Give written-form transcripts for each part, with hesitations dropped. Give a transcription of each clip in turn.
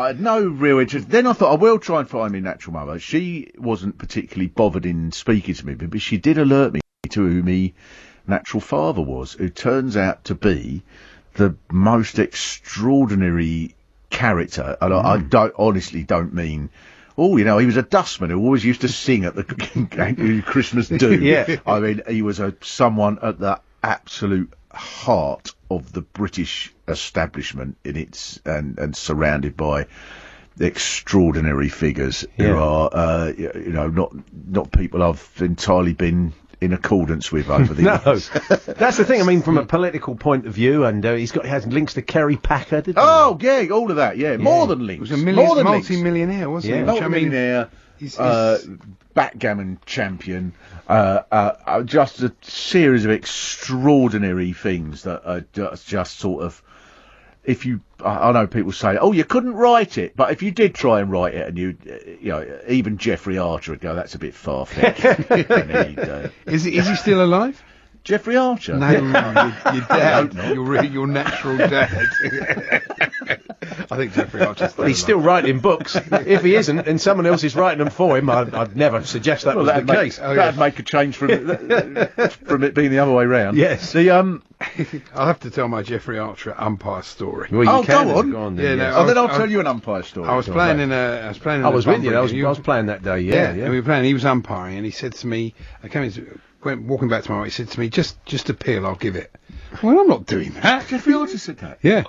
I had no real interest. Then I thought I will try and find my natural mother. She wasn't particularly bothered in speaking to me, but she did alert me to who me natural father was, who turns out to be the most extraordinary character. And I honestly don't mean, oh, you know, he was a dustman who always used to sing at the Christmas do. Yeah. I mean, he was someone at the absolute heart of the British establishment and surrounded by extraordinary figures who are, not people I've entirely been in accordance with over the years. That's the thing. I mean, from a political point of view, and he has links to Kerry Packer, didn't he? Oh, yeah, all of that, yeah. More than links. He was a multi-millionaire, wasn't he? Multi-millionaire, backgammon champion, just a series of extraordinary things that are just sort of, I know people say, oh, you couldn't write it, but if you did try and write it, and even Jeffrey Archer would go, that's a bit far-fetched. Is he still alive? Jeffrey Archer? No, your dad. Your natural dad. I think Jeffrey Archer's still He's still writing books. If he isn't, and someone else is writing them for him, I'd never suggest that was the case. That'd make a change from it being the other way round. Yes. I'll have to tell my Jeffrey Archer umpire story. Well, go on. Then I'll tell you an umpire story. I was playing in a. I was with you. I was playing that day. Yeah. And we were playing. He was umpiring, and he said to me, went walking back to my right. He said to me, "Just appeal. I'll give it." Well, I'm not doing that. Jeffrey Archer said that. Yeah.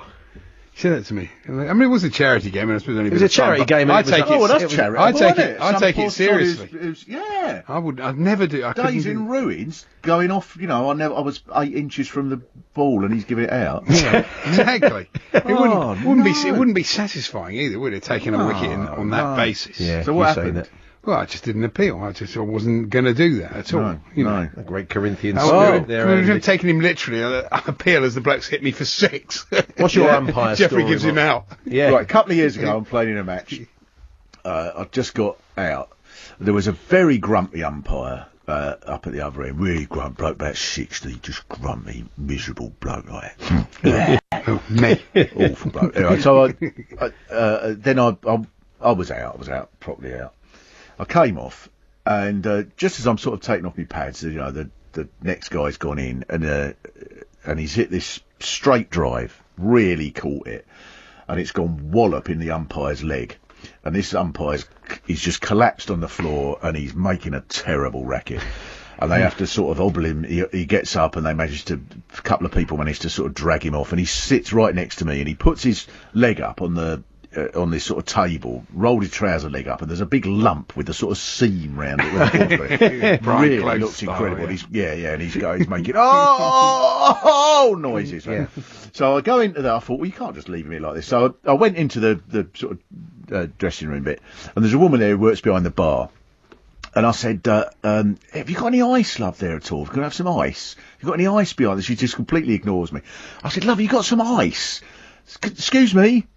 He said that to me. I mean, it was a charity game, and I suppose only it was a charity game. I take it. That's charity. I take it seriously. Yeah. I'd never do. Days in ruins, going off. I was 8 inches from the ball, and he's giving it out. Yeah, exactly. It wouldn't be satisfying either, would it? Taking a wicket on that basis. Yeah. So what happened? Well, I just didn't appeal. I wasn't going to do that at all. No. A great Corinthian spirit there. We've taken him literally. I appeal as the blokes hit me for 6. What's your umpire story? Jeffrey gives him out. Yeah. Right, a couple of years ago, I'm playing in a match. I just got out. There was a very grumpy umpire up at the other end. Really grumpy bloke, about 60. Just grumpy, miserable bloke like that. Me. Awful bloke. Anyway, so then I was out. I was out, properly out. I came off, and just as I'm sort of taking off my pads, the next guy's gone in, and he's hit this straight drive, really caught it, and it's gone wallop in the umpire's leg, and this he's just collapsed on the floor, and he's making a terrible racket. And they have to sort of hobble him. He gets up, and a couple of people manage to sort of drag him off, and he sits right next to me, and he puts his leg up on this sort of table, rolled his trouser leg up, and there's a big lump with a sort of seam round it. Really looks incredible. And he's making noises. Right? Yeah. So I go into that. I thought, well, you can't just leave me like this. So I went into the sort of dressing room bit, and there's a woman there who works behind the bar. And I said, have you got any ice, love, there at all? Can I have some ice? Have you got any ice behind there? She just completely ignores me. I said, love, have you got some ice? Excuse me?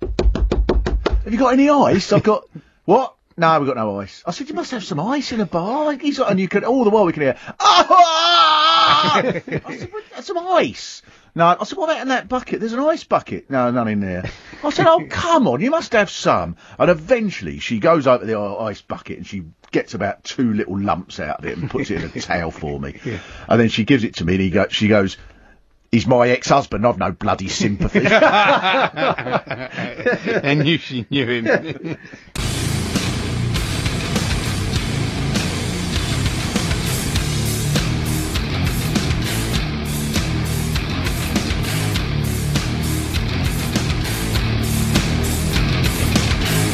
Have you got any ice? I've got... What? No, we've got no ice. I said, you must have some ice in a bar. And you can... All the while we can hear... I said, some ice. No, I said, what about in that bucket? There's an ice bucket. No, none in there. I said, oh, come on, you must have some. And eventually she goes over to the ice bucket and she gets about 2 little lumps out of it and puts it in a towel for me. Yeah. And then she gives it to me and she goes... He's my ex-husband. I've no bloody sympathy. And she knew him.